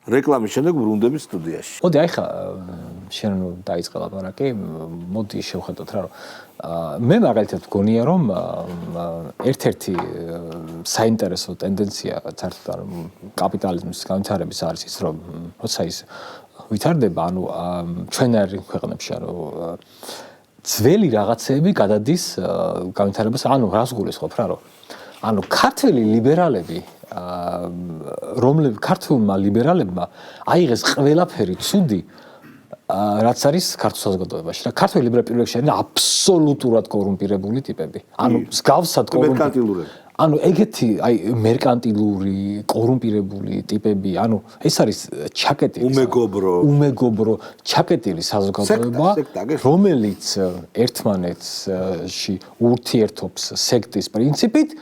რეკლამის შემდეგ ბრუნდები სტუდიაში. მოდი აი ხა შენ დაიწყე ლაპარაკი, მოდი შევხედოთ რა რომ მე მაგალითად გონია რომ ერთ-ერთი საინტერესო ტენდენცია საერთოდ კაპიტალიზმის განვითარების არის ის რომ როცა ის ვითარდება ანუ ჩვენარი ქვეყნებში ანუ ძველი რაღაცები გადადის განვითარებას ანუ რას გულისხმობ რა რომ ანუ ქართველი ლიბერალები ქართულმა ლიბერალებმა აიღეს ყველაფერი ცუდი რაც არის ქართულ საზოგადოებაში და ქართველი ლიბერალი პირველ რიგში არიან აბსოლუტურად კორუმპირებული ტიპები ანუ მსგავსად კორუმპირებული ანუ ეგეთი აი მერკანტილური კორუმპირებული ტიპები ანუ ეს არის ჩაკეტილი უმეგობრო ჩაკეტილი საზოგადოება რომელიც ერთმანეთში ურთიერთობს სექტის პრინციპით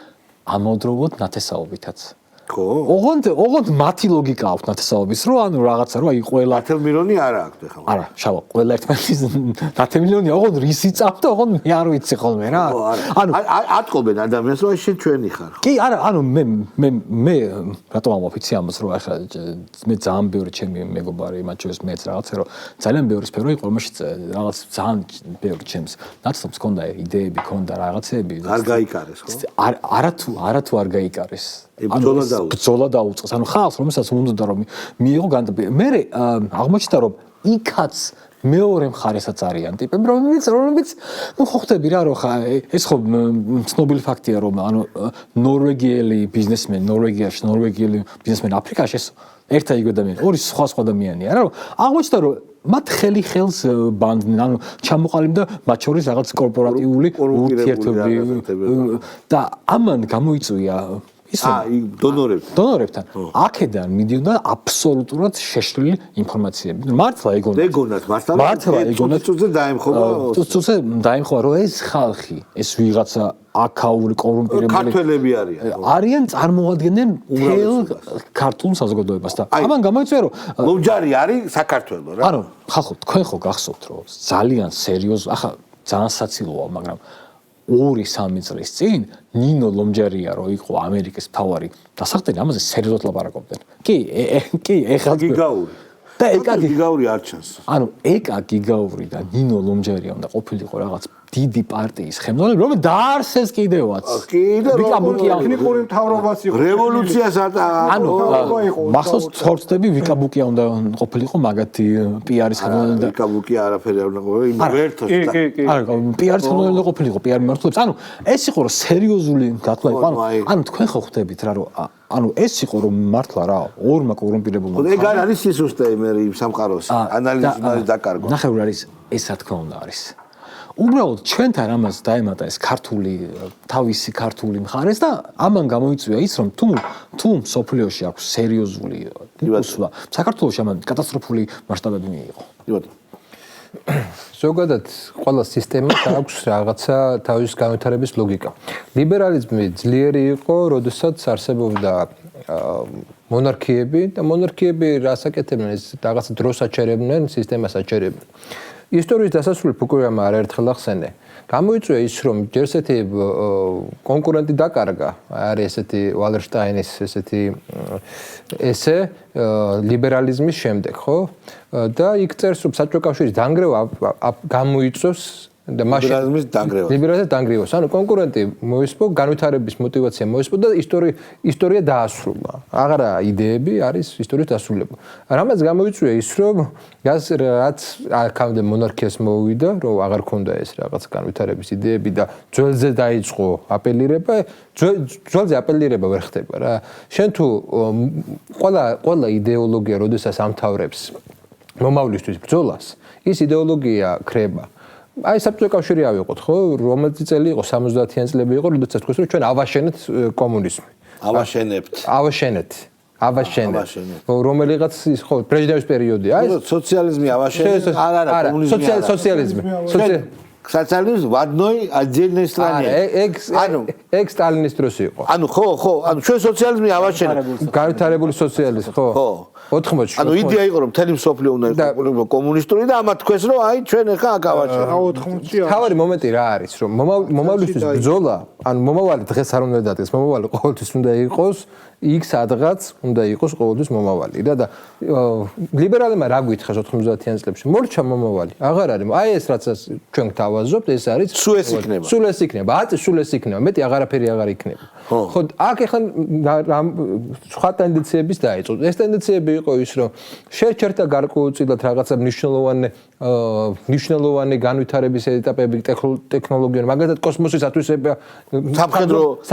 ამავდროულად ნათესაობითაც ხო? ოღონდ მათი ლოგიკა აქვს ნათესაობის, რომ ანუ რაღაცა რომ აი ყველა 10 მილიონი არა აქვს ახლა. არა, შავა, ყველა ერთმანეთის 10 მილიონი ოღონდ რისი წავ და ოღონდ მე არ ვიცი ხოლმე რა. ანუ ატყობენ ადამიანს რომ შენ ჩვენი ხარ ხო? კი, არა, ანუ მე რატომ ამოფიცი ამას რომ ახლა მე ძალიან ბევრი ჩემი მეგობარი, მათ შორის მეც რაღაცა რომ ძალიან ბევრი სფერო იყო, რომელშიც რაღაც ძალიან ბევრი ჩემს ნაცნობს ქონდა იდეები, ქონდა რაღაცეები. არ გაიკარეს ხო? არათუ არ გაიკარეს. ბრძოლა დაუწყეს. ანუ ხალხს რომელსაც უნდა რომ მიიღო მე აღმოჩნდა რომ იქაც მეორე მხარესაც არიან ტიპები რომლებიც ნუ ხო ხდები რა რომ ხა ეს ხო ცნობილი ფაქტია რომ ანუ ნორვეგიელი ბიზნესმენი აფრიკაში ეს ერთ აიგო ადამიანი ორი სხვა ადამიანია რა რომ აღმოჩნდა რომ მათ ხელს ბანდნენ ანუ ჩამოყალიბდა მათ შორის რაღაც კორპორატიული ურთიერთობები და ამან გამოიწვია დონორებთან. აქედან მიდიოდა აბსოლუტურად შეშლილი ინფორმაციები. მართლა ეგონათ, ცუცე დაემხობა, რომ ეს ხალხი, ეს ვიღაცა აკაური კორუმპირებული ქართველები არიან წარმოადგენენ მთელ ქართულ საზოგადოებას და ამან გამოიწვია რომ ლომჯარი არის საქართველო რა. ანუ ხალხო თქვენ ხო გახსოვთ რომ ძალიან სერიოზული ახლა ძალიან საცილოა მაგრამ 2-3 წლის წინ ნინო ლომჯარია რო იყო ამერიკის მთავარი დასახდელი ამაზე სერიოზულად ლაპარაკობდნენ. კი, ეხლა გიგაური. და ეკა გიგაური არ ჩანს. ანუ ეკა გიგაური და ნინო ლომჯარია უნდა ყოფილიყო რაღაც დიდი პარტიის ხელმძღვანელი, რომელიც დაარსეს კიდევაც. ტექნიკური მთავრობაც იყო. რევოლუციას ანუ მახსოვს თორცდები ვიკაბუკია უნდა ყოფილიყო მაგათი პიარის ხელმძღვანელი და ვიკაბუკია არაფერი არ უნდა ყოფილიყო. ვერთოს. არა, პიარის ხელმძღვანელი ყოფილიყო, პიარ მიმართულებს. ანუ ეს იყო რომ სერიოზული გათვლა იყო. ანუ თქვენ ხო ხვდებით რა რომ ანუ ეს იყო რომ მართლა რა ორმა კორუმპირებულმა ეგ არ არის სისუსტე მე იმ სამყაროს ანალიზი უნდა დაკარგო. ნახე რა არის ეს რა თქმა უნდა არის. უბრალოდ ჩვენთან ამას დაემატა ეს თავისი ქართული მხარეს და ამან გამოიწვია ის რომ თუ სოფლიოში აქვს სერიოზული უსვლა საქართველოში ამან კატასტროფული მასშტაბები მიიღო. ზოგადად ყველა სისტემას აქვს რაღაცა თავის განვითარების ლოგიკა. ლიბერალიზმი ძლიერი იყო, როდესაც არსებობდა მონარქიები და მონარქიები რას აკეთებდნენ ეს რაღაცა დროს აჩერებდნენ, სისტემას აჩერებდნენ. ისტორიის დასასრულით უკვე არაერთხელ ახსენე. გამოიწვია ის რომ ჯერ ესეთი კონკურენტი დაკარგა, არის ესეთი ვალერშტაინის ესეთი ესე ლიბერალიზმის შემდეგ, ხო? და იქ წერს რომ საბჭოთა კავშირის დანგრევა გამოიწვევს და ლიბერალიზმის დანგრევას. ლიბერალიზმის დანგრევას. ანუ კონკურენტი მოისპო, განვითარების мотиваცია მოისპო და ისტორია დაასრულა. აღარა იდეები არის ისტორიის დასრულება. რამაც გამოიწვია ის რომ რაც აქამდე მონარქიას მოუვიდა, რომ აღარ ქონდა ეს რაღაც განვითარების იდეები და ძველზე დაიწყო აპელირება, ძველზე აპელირება ვერ ხდება რა. შენ თუ ყველა იდეოლოგია როდესაც ამთავრებს მომავლისთვის ბრძოლას, ის იდეოლოგია ქრება. აი საბჭოთა კავშირი ავიღოთ ხო რომელიც წელი იყო 70-იან წლები იყო როდესაც თქვენ რომ ჩვენ ავაშენეთ კომუნიზმი ავაშენეთ რომელიღაც ის ხო პრეზიდენტის პერიოდია აი სოციალიზმი ავაშენეთ არა კომუნიზმი სოციალიზმი სოციალიზმი ვადნოი отдельная страна. ეგ სტალინის დროს იყო. ანუ ხო, ანუ ჩვენ სოციალიზმი ავაშენა. განვითარებული სოციალიზმი, ხო? ხო. 80-ში. ანუ იდეა იყო რომ მთელი მსოფლიო უნდა იყოს კომუნისტური და ამათ თქვეს რომ აი ჩვენ ახლა აქ ავაშენებთ. 80-ში. თავარი მომენტი რა არის რომ მომავლისთვის ბრძოლა, ანუ მომავალი დღეს არ უნდა დადგეს, მომავალი ყოველთვის უნდა იყოს იქ სადღაც უნდა იყოს ყოველთვის მომავალი და ლიბერალებმა რა გვითხრეს 90-იან წლებში მორჩა მომავალი აღარ არის აი ეს რაც ჩვენ გთავაზობთ ეს არის სულ ეს იქნება სულ ეს იქნება მეტი აღარაფერი აღარ იქნება ხო აქ ახლა სხვა ტენდენციების დაიწყო ეს ტენდენციები იყო ის რომ შეერჩერდა გარკვეულწილად რაღაცა მნიშვნელოვანი განვითარების ეტაპები ტექნოლოგიური მაგალითად კოსმოსის ათვისება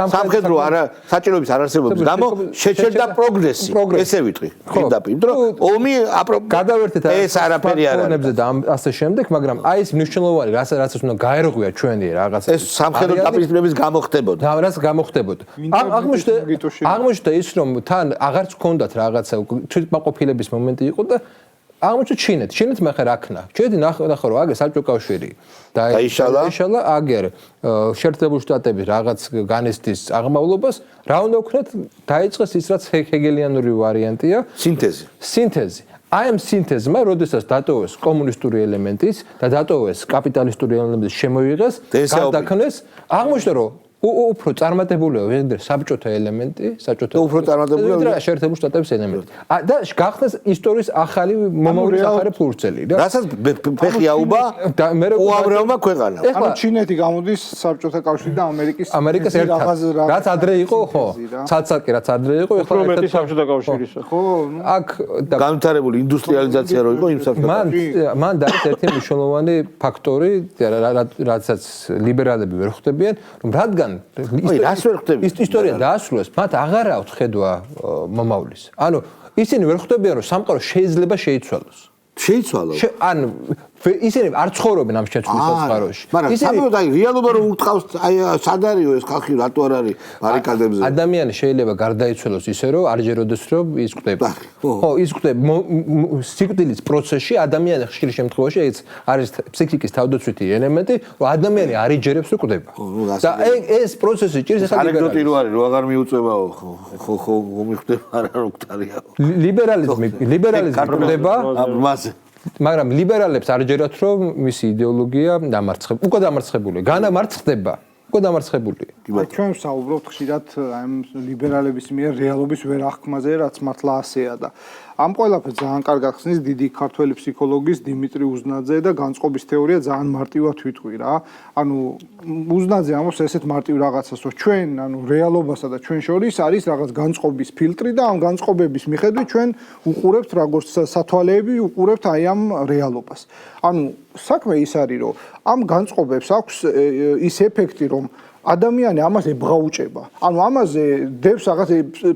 სამხედრო არა საჭიროების არარსებობის გამო შეჩერდა პროგრესი ესე ვიტყვი პირდაპირ რომ ომი გადავერთეთ ეს არაფერი არ არის და ასე შემდეგ მაგრამ აი ეს მნიშვნელოვანი რასაც უნდა გაერღვია ჩვენი რაღაცა ეს სამხედრო დაპირისპირების გამო ხდებოდა და რაც გამოხდებოდა აღმოჩნდა ის რომ თან აღარც ჰქონდათ რაღაცა თვითმაყოფილების მომენტი იყო და აღმოჩნდა ჩინეთი მე ხარ აქნა ჩინეთი ნახო რომ აგე საბჭოთა კავშირი დაიშალა აგერ შეერთებული შტატების რაღაც განესტის აღმავლობას რა უნდა ვქნათ დაიწყეს ის რაც ჰეგელიანური ვარიანტია სინთეზი აი ამ სინთეზმა როდესაც დატოვეს კომუნისტური ელემენტის და დატოვეს კაპიტალისტური ელემენტის შემოიღეს გადაქმნეს აღმოჩნდა რომ უფრო წარმატებულიო ვიდრე საბჭოთა ელემენტი, უფრო წარმატებულიო ვიდრე შეერთებული შტატების ელემენტი. და გახსნეს ისტორიის ახალი მომავლის ახალი ფურცელი. რასაც ფეხი აუბა უამრავმა ქვეყანამ. ანუ ჩინეთი გამოდის საბჭოთა კავშირი და ამერიკის ერთად. რაც ადრე იყო, ხო? ცალ-ცალკე რაც ადრე იყო, ახლა მეტი საბჭოთა კავშირის. ხო, აქ განვითარებული ინდუსტრიალიზაცია რო იყო იმ საბჭოთა კავშირში. მან დაიწყო ერთი მნიშვნელოვანი ფაქტორი, რაცაც ლიბერალები ვერ ხვდებიან, რომ რადგან ისტორია დაასრულეს, მათ აღარ აქვთ ხედვა მომავლის. ანუ ისინი ვერ ხვდებიან, რომ სამყარო შეიძლება შეიცვალოს. ანუ ისინი არ ცხოვრობენ ამ შეცვლის სამყაროში. მაგრამ საბოლოოდ აი რეალობა რომ უთყავს, აი სად არისო ეს ხალხი რატო არ არის ბარიკადებზე? ადამიანი შეიძლება გარდაიცვალოს ისე რომ არ ჯეროდეს რომ ის კვდება. ხო, ის კვდება სიკვდილის პროცესში ადამიანი ხშირ შემთხვევაში ეს არის ფსიქიკის თავდაცვითი ელემენტი, რომ ადამიანი არ იჯერებს რომ კვდება. და ეს პროცესი ჭირს ახლა ანეკდოტი რო არის, რომ აღარ მიუწევაო, ხო, მიხდება არა რომ კვდარიაო. ლიბერალიზმი კვდება ამაზე მაგრამ ლიბერალებს არ ჯერათ რომ მისი იდეოლოგია უკვე დამარცხებულია. განამარცხდება. უკვე დამარცხებული. ჩვენ ვსაუბრობთ ხშირად ამ ლიბერალების მიერ რეალობის ვერახქმაზე, რაც მართლა ასეა და ამ ყველაფერს ძალიან კარგად ხსნის დიდი ქართველი ფსიქოლოგის დიმიტრი უზნაძე და განწყობის თეორია ძალიან მარტივად ვიტყვი რა. ანუ უზნაძე ამბობს ესეთ მარტივ რაღაცას, რომ ჩვენ ანუ რეალობასა და ჩვენ შორის არის რაღაც განწყობის ფილტრი და ამ განწყობების მიხედვით ჩვენ უყურებთ როგორც სათვალეები უყურებთ აი ამ რეალობას. ანუ საქმე ის არის, რომ ამ განწყობებს აქვს ის ეფექტი, რომ ადამიანი ამაზე ბღაუჭება. ანუ ამაზე დევს რაღაც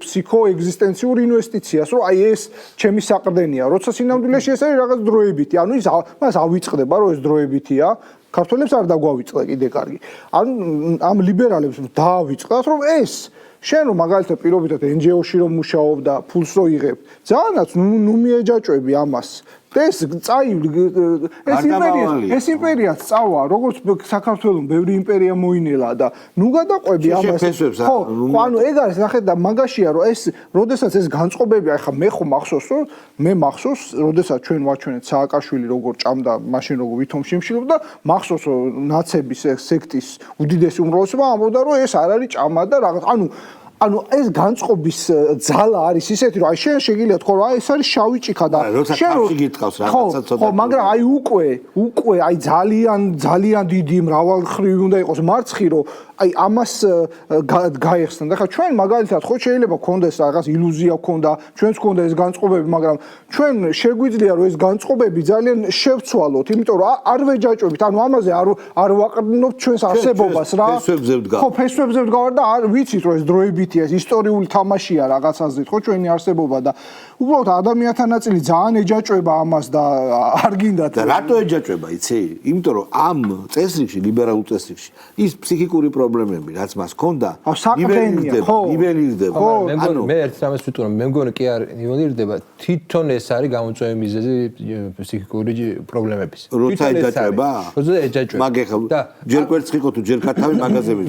ფსიქოეგზისტენციურ ინვესტიციას, რომ აი ეს ჩემი საყრდენია, როცა სინამდვილეში ეს არის რაღაც დროებითი. ანუ ის მას ავიწყდება, რომ ეს დროებითია. ქართველებს არ დაგვავიწყდა კიდე კარგი. ანუ ამ ლიბერალებს დაავიწყდათ, რომ ეს შენ რომ მაგალითად პირობითად NGO-ში რომ მუშაობ და ფულს რო იღებ, ძალიანაც ნუ მიეჯაჭვები ამას. ეს იმპერიაც წავა, როგორც საქართველოს ბევრი იმპერია მოინელა და ნუ გადაყვები ამას. ხო, ანუ ეგ არის ნახეთ და მაგაშია რომ ეს, როდესაც ეს განწყობები, ახლა მე ხო მახსოვს, როდესაც ჩვენ ვაჩვენეთ სააკაშვილი როგორ ჭამდა, მაშინ როგორ ვითომ შიმშილობდა, მახსოვს რომ ნაცების სექტის უდიდესი უმრავლესობა ამბობდა რომ ეს არ არის ჭამა და რაღაც, ანუ ეს განწყობის ძალა არის ისეთი რომ აი შენ შეგიძლია თქო რომ აი ეს არის შავი ჭიქა და შენ გითხავს რაღაცა ცოტა ხო მაგრამ აი უკვე აი ძალიან დიდი მრავალხრივი უნდა იყოს მარცხი რომ აი ამას გაიხსნა და ხა ჩვენ მაგალითად ხო შეიძლება გქონდეს რაღაც ილუზია გქონდა ჩვენს გქონდა ეს განწყობები მაგრამ ჩვენ შეგვიძლია რომ ეს განწყობები ძალიან შევცვალოთ იმიტომ რომ არ ვეჯაჭვებით ანუ ამაზე არ ვაყრდნობთ ჩვენს არსებობას რა ფესვებზე ვდგავართ ხო ფესვებზე ვდგავართ და არ ვიცით რომ ეს დროებით აბსურდიტია, ეს ისტორიული თამაშია რაღაც აზრით, ხო ჩვენი არსებობა და უბრალოდ ადამიანთა ნაწილი ძალიან ეჯაჭვება ამას და არ გინდათ. და რატო ეჯაჭვება, იცი? იმიტომ რომ ამ წესრიგში, ლიბერალურ წესრიგში ის ფსიქიკური პრობლემები, რაც მას ჰქონდა, ნიველირდება. მე ერთ რამეს ვიტყვი, მე მგონი კი არ ნიველირდება, თვითონ ეს არის გამოწვეული მიზეზი ფსიქიკური პრობლემების. როცა ეჯაჭვება? როცა ეჯაჭვება. მაგეხა ჯერ კვერცხი ხო თუ ჯერ კათავი მაგაზები.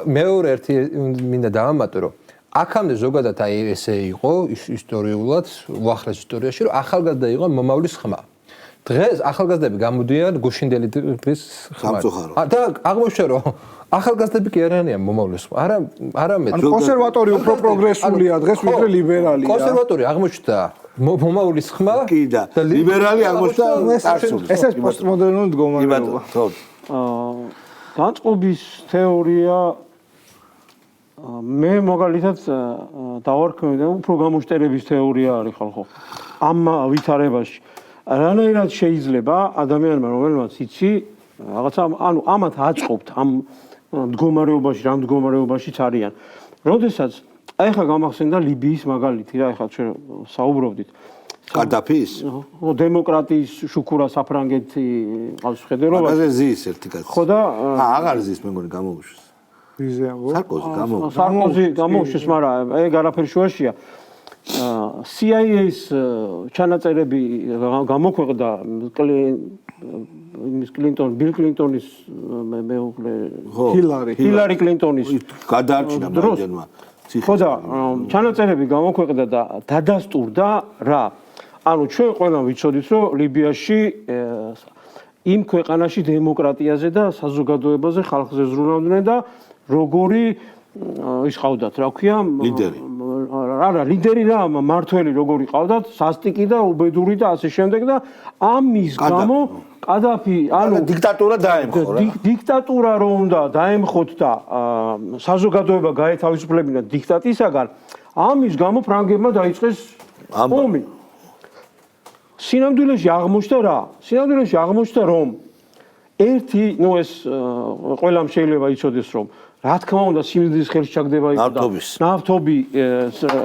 მეორე ერთი მინდა დავამატო, რომ აქამდე ზოგადად აი ესე იყო ისტორიულად, უახლეს ისტორიაში, რომ ახალგაზრდა იყო მომავლის ხმა. დღეს ახალგაზრდები გამოდიან გუშინდელი დღის ხმად. და აღმოჩნდა, რომ ახალგაზრდები კი არ არიან მომავლის ხმა. არამედ კონსერვატორი უფრო პროგრესულია დღეს ვიდრე ლიბერალია. კონსერვატორი აღმოჩნდა მომავლის ხმა და ლიბერალი აღმოჩნდა წარსული. ეს პოსტმოდერნული მდგომარეობა. განწყობის თეორია მე მაგალითად დავარქმევ და უფრო გამოშტერების თეორია არის ხალხო. ამ ვითარებაში რანაირად შეიძლება ადამიანმა რომელმაც იცი რაღაცა ანუ ამათ აწყობთ ამ მდგომარეობაში რა მდგომარეობაშიც არიან. როდესაც აი ხა გამახსენდა ლიბიის მაგალითი რა ხა ჩვენ საუბრობდით. კადაფის? დემოკრატიის შუქურა საფრანგეთი ყავს ხედელობა. მაგაზე ზის ერთი კაცი. ხო და აღარ ზის მე მგონი გამოუშვეს. სარკოზი გამოუშვეს, მაგრამ ეგ არაფერი შუაშია. CIA-ს ჩანაწერები გამოქვეყნდა ბილ კლინტონის მეუღლე ჰილარი კლინტონის გადაარჩინა ბაიდენმა. ხო და ჩანაწერები გამოქვეყნდა და დადასტურდა რა. ანუ ჩვენ ყველამ ვიცოდით, რომ ლიბიაში იმ ქვეყანაში დემოკრატიაზე და საზოგადოებაზე ხალხზე ზრუნავდნენ და როგორი ის ყავდათ, რა ქვია, ლიდერი. არა, ლიდერი რა, მართველი როგორი ყავდათ, სასტიკი და უბედური და ასე შემდეგ და ამის გამო კადაფი, ანუ დიქტატურა დაემხო რა. დიქტატურა რომ უნდა დაემხოთ და საზოგადოება გაეთავისუფლებინა დიქტატისაგან, ამის გამო ფრანგებმა დაიწყეს ომი. სინამდვილეში აღმოჩნდა რა? სინამდვილეში აღმოჩნდა რომ ერთი, ნუ ეს ყველამ შეიძლება იცოდეს რომ რა თქმა უნდა სიმდიდრის ხელში ჩაგდება იქ და ნავთობი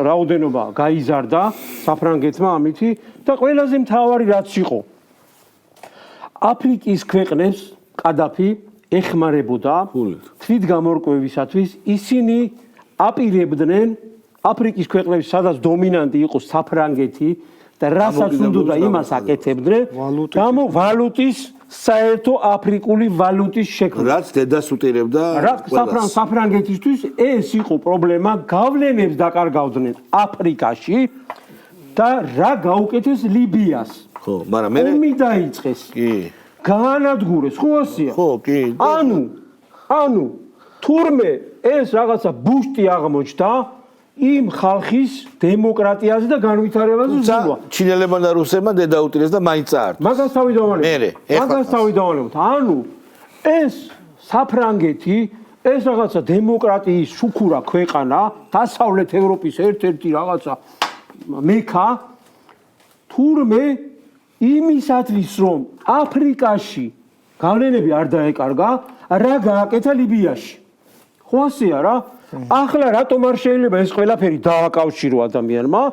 რაოდენობა გაიზარდა საფრანგეთმა ამითი და ყველაზე მთავარი რაც იყო აფრიკის ქვეყნებს კადაფი ეხმარებოდა თვითგამორკვევისათვის ისინი აპირებდნენ აფრიკის ქვეყნების სადაც დომინანტი იყო საფრანგეთი და რასაც უნდა იმას აკეთებდნენ გამო ვალუტის საერთო აფრიკული ვალუტის შექმნა. რაც დედას უტირებდა საფრანგეთისთვის ეს იყო პრობლემა, გავლენებს დაკარგავდნენ აფრიკაში და რა გაუკეთეს ლიბიას. ხო, მაგრამ მე ომი დაიწყეს. კი. გაანადგურეს, ხო ასია? ხო, კი. ანუ თურმე ეს რაღაცა ბუშტი აღმოჩნდა იმ ხალხის დემოკრატიაზე და განვითარებაზე ზრუნვა. ჩინელებმა და რუსებმა დედა უტირეს და მაინც წაართვა. მაგას თავი დავანებოთ. ანუ ეს საფრანგეთი, ეს რაღაცა დემოკრატიის შუქურა ქვეყანა, დასავლეთ ევროპის ერთ-ერთი რაღაცა მექა, თურმე იმისათვის რომ აფრიკაში გავლენები არ დაეკარგა, რა გააკეთა ლიბიაში. ხო ასეა რა? ახლა რატომ არ შეიძლება ეს ყველაფერი დააკავშირო ადამიანმა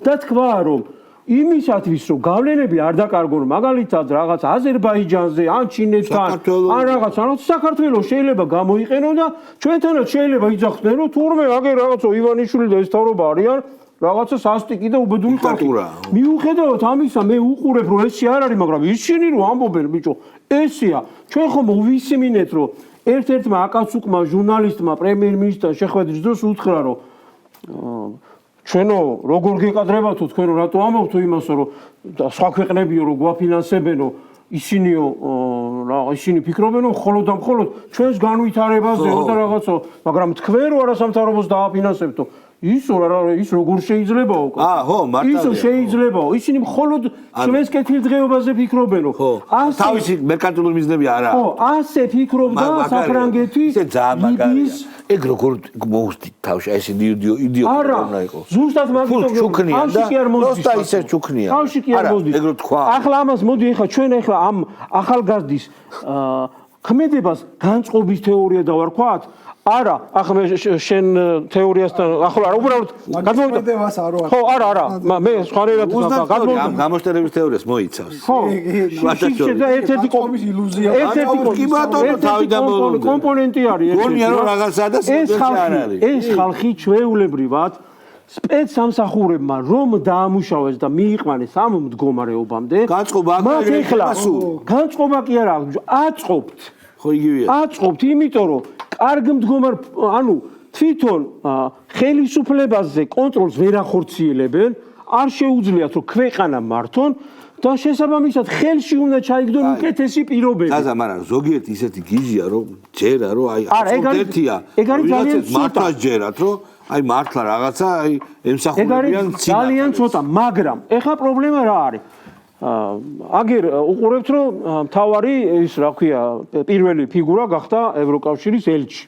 და თქვა რომ იმისათვის რომ გავლენები არ დაკარგონ მაგალითად რაღაც აზერბაიჯანზე ან ჩინეთთან ან რაღაც ანუ საქართველოს შეიძლება გამოიყენონ და ჩვენთანაც შეიძლება იძახდნენ რომ თურმე აგერ რაღაცა ივანიშვილი და ეს თავრობა არიან რაღაცა სასტიკი და უბედური ხალხი. მიუხედავად ამისა მე უყურებ რომ ესე არ არის მაგრამ ისინი რომ ამბობენ ბიჭო ესეა ჩვენ ხომ ვისმინეთ რომ ერთ-ერთმა აკაცუკმა ჟურნალისტმა პრემიერ-მინისტრთან შეხვედრის დროს უთხრა რომ ჩვენო როგორ გეკადრებათო თქვენო რატო ამბობთ იმასო რომ სხვა ქვეყნებიო რომ გვაფინანსებენო ისინი ფიქრობენ რომ მხოლოდ და მხოლოდ ჩვენს განვითარებაზეო და რაღაცო მაგრამ თქვენ რო არასამთავრობოს დააფინანსებთო ის როგორ შეიძლებაო? ხო, მართალია. ისო შეიძლებაო. ისინი მხოლოდ ჩვენს კეთილდღეობაზე ფიქრობენო. თავისი მერკანტილური მიზნები არა. ხო, ასე ფიქრობდა საფრანგეთი. ისე ძალიან მაგარია. ეგ როგორ მოუსდით თავში, ეს იდიოტი უნდა იყოს. ზუსტად მაგითო თავში კი არ მოსდის. და ისე ჩუქნია. თავში კი არ მოსდის. ეგ რო თქვა. ახლა ამას მოდი ახლა ჩვენ ახლა ამ ახალგაზრდის ქმედებას განწყობის თეორია დავარქვათ. არა, ახლა მე შენ თეორიასთან ახლა არა, უბრალოდ გადმოვიდებას არ ვარ. ხო, არა, მე სხვანაირად გადმოვიდა. გამოსტერების თეორიას მოიცავს. ხო, შეიძლება ერთ-ერთი ილუზია. კომპონენტი არის გონია რომ რაღაცა და ეს ხალხი ჩვეულებრივად სპეცსამსახურებმა რომ დაამუშავეს და მიიყვანეს ამ მდგომარეობამდე განწყობა მათ ეხლა განწყობა კი არა აწყობთ ხო იგივეა აწყობთ იმიტომ რომ კარგ ანუ თვითონ ხელისუფლებაზე კონტროლს ვერ ახორციელებენ არ შეუძლიათ რომ ქვეყანა მართონ და შესაბამისად ხელში უნდა ჩაიგდონ უკეთესი პირობები. დაზა, მაგრამ ზოგიერთი ისეთი გიჟია, რომ ჯერა, რომ აი ერთია. ეგ არის ძალიან მართლა ჯერათ, რომ აი მართლა რაღაცა აი ემსახურებიან ცინაკს. ძალიან ცოტა, მაგრამ ეხა პრობლემა რა არის? აგერ უყურებთ, რომ მთავარი ის რა ქვია, პირველი ფიგურა გახდა ევროკავშირის ელჩი.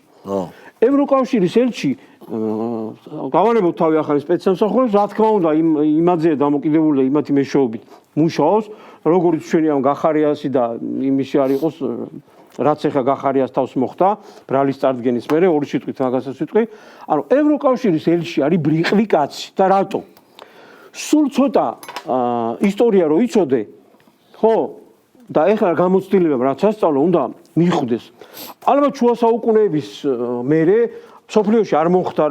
ევროკავშირის ელჩი გავანებოთ თავი ახალი სპეცსამსახურებს, რა თქმა უნდა, იმაძეა დამოკიდებული და იმათი მეშვეობით მუშაობს, როგორც ჩვენი ამ გახარიასი და იმისი არ იყოს, რაც ეხა გახარიას თავს მოხდა, ბრალის წარდგენის მერე ორი სიტყვით მაგასაც ვიტყვი, ანუ ევროკავშირის ელჩი არის ბრიყვი კაცი და რატო? სულ ცოტა ისტორია რო იცოდე, ხო? და ეხლა გამოცდილებამ რაც ასწავლო, უნდა მიხვდეს. ალბათ შუა საუკუნეების მერე სოფლიოში არ მოხდა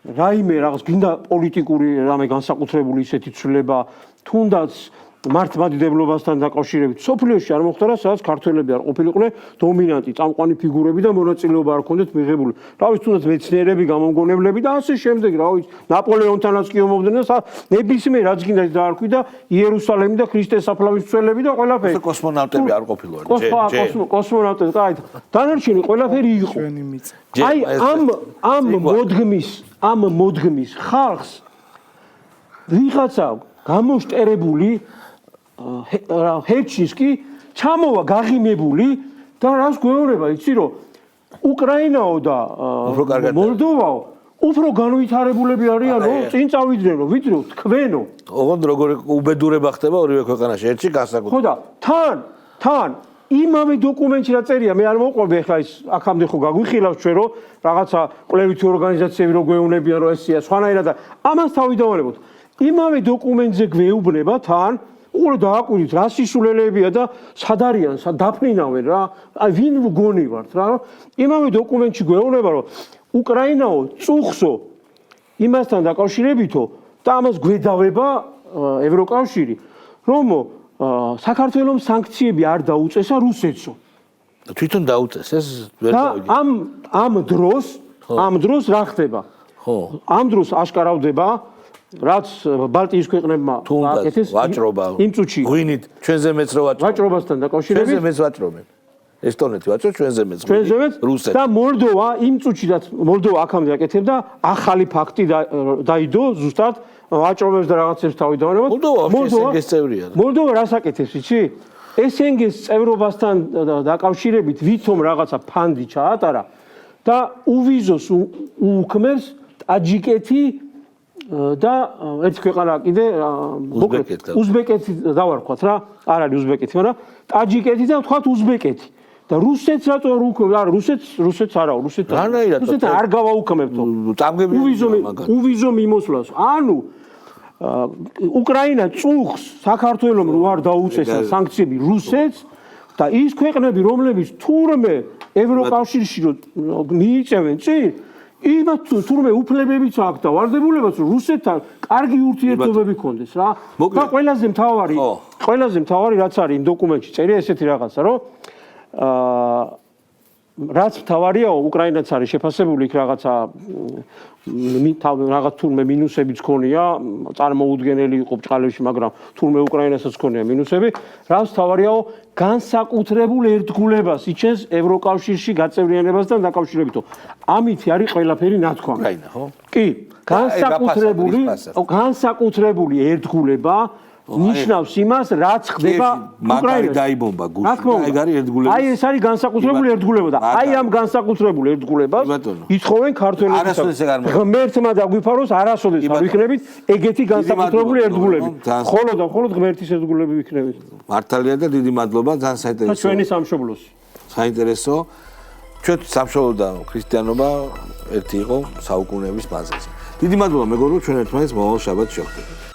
რაიმე რაღაც გინდა პოლიტიკური რამე განსაკუთრებული ისეთი ცვლილება, თუნდაც მართლმადიდებლობასთან დაკავშირებით სოფლიოში არ მოხდა რა, სადაც ქართველები არ ყოფილიყვნენ დომინანტი, წამყვანი ფიგურები და მონაწილეობა არ ჰქონდათ მიღებული. რა ვიცი, თუნდაც მეცნიერები, გამომგონებლები და ასე შემდეგ, რა ვიცი, ნაპოლეონთანაც კი ომობდნენ და ნებისმიერ რაც გინდა დაარქვი და იერუსალიმი და ქრისტეს საფლავის მცველები და ყველაფერი. კოსმონავტები არ ყოფილიყო. კოსმონავტები, კაი. დანარჩენი ყველაფერი იყო. აი ამ მოდგმის ხალხს ვიღაცა გამოშტერებული ჰერჩინსკი ჩამოვა გაღიმებული და რას გვეუბნება იცი რომ უკრაინაო და მოლდოვაო უფრო განვითარებულები არიანო წინ წავიდნენ ვიდრე თქვენო ოღონდ როგორი უბედურება ხდება ორივე ქვეყანაში ერთში განსაკუთრებით ხო და თან იმავე დოკუმენტში რა წერია მე არ მოყვები ახლა ის აქამდე ხო გაგვიხილავს ჩვენ რომ რაღაცა კვლევითი ორგანიზაციები რო გვეუბნებიან რომ ესეა სხვანაირად და ამას თავი დავალებოთ იმავე დოკუმენტზე გვეუბნება თან უყურე დააკვირდით რა სისულელეებია და სად არიან სად დაფრინავენ რა აი ვინ გონივართ რა იმავე დოკუმენტში გვეუბნება რომ უკრაინაო წუხსო იმასთან დაკავშირებითო და ამას გვედავება ევროკავშირი რომ საქართველოს სანქციები არ დაუწესა რუსეთსო თვითონ დაუწეს ეს ვერ დავიგე ამ დროს რა ხდება ხო ამ დროს აშკარავდება რაც ბალტიის ქვეყნებმა აკეთეს ვაჭრობა იმ წუთში ღვინით ჩვენზე მეც რო ვაჭრობასთან დაკავშირებით ჩვენზე მეც ვაჭრობენ ესტონეთი ვაჭრო ჩვენზე მეც რუსეთი და მოლდოვა იმ წუთში რაც მოლდოვა აქამდე აკეთებდა ახალი ფაქტი დაიდო ზუსტად ვაჭრობებს და რაღაცებს თავი დავანებოთ მოლდოვა წევრია მოლდოვა რას აკეთებს იცი SNG-ს წევრობასთან დაკავშირებით ვითომ რაღაცა ფანდი ჩაატარა და უვიზოს უქმებს ტაჯიკეთი და ერთ ქვეყანა კიდე უზბეკეთი დავარქვათ რა არ არის უზბეკეთი მაგრამ ტაჯიკეთი და თქვათ უზბეკეთი და რუსეთს რატო არ უქმებს არა რუსეთს არა რუსეთს არ გავაუქმებთ უვიზო მიმოსვლას ანუ უკრაინა წუხს საქართველოს რო არ დაუწესა სანქციები რუსეთს და ის ქვეყნები რომლებიც თურმე ევროკავშირში მიიწევენ წინ იმათ თურმე უფლებებიც აქვს და ვალდებულებაც რუსეთთან კარგი ურთიერთობები ქონდეს რა და ყველაზე მთავარი რაც არის იმ დოკუმენტში წერია ესეთი რაღაცა რომ რაც მთავარია უკრაინაც არის შეფასებული იქ რაღაცა რაღაც თურმე მინუსებიც ქონია წარმოუდგენელი იყო ბჭყალებში მაგრამ თურმე უკრაინასაც ქონია მინუსები რაც მთავარია განსაკუთრებულ ერთგულებას იჩენს ევროკავშირში გაწევრიანებასთან დაკავშირებითო ამით არის ყველაფერი ნათქვამი უკრაინა ხო კი განსაკუთრებული ერთგულება ნიშნავს იმას რაც ხდება უკრაინაში დაიბომბა გუშინ ეგ არის ერთგულება აი ეს არის განსაკუთრებული ერთგულება და აი ამ განსაკუთრებულ ერთგულებას ითხოვენ ქართველებისა ღმერთმა დაგვიფაროს არასოდეს არ ვიქნებით ეგეთი განსაკუთრებული ერთგულები მხოლოდ ღმერთის ერთგულები ვიქნებით მართალია და დიდი მადლობა ძალიან საინტერესო ჩვენი სამშობლოს საინტერესო ჩვენ სამშობლო და ქრისტიანობა ერთი იყო საუკუნეების ბაზაზე. დიდი მადლობა მეგობრებო, ჩვენ ერთმანეთს მომავალ შაბათს შევხვდებით.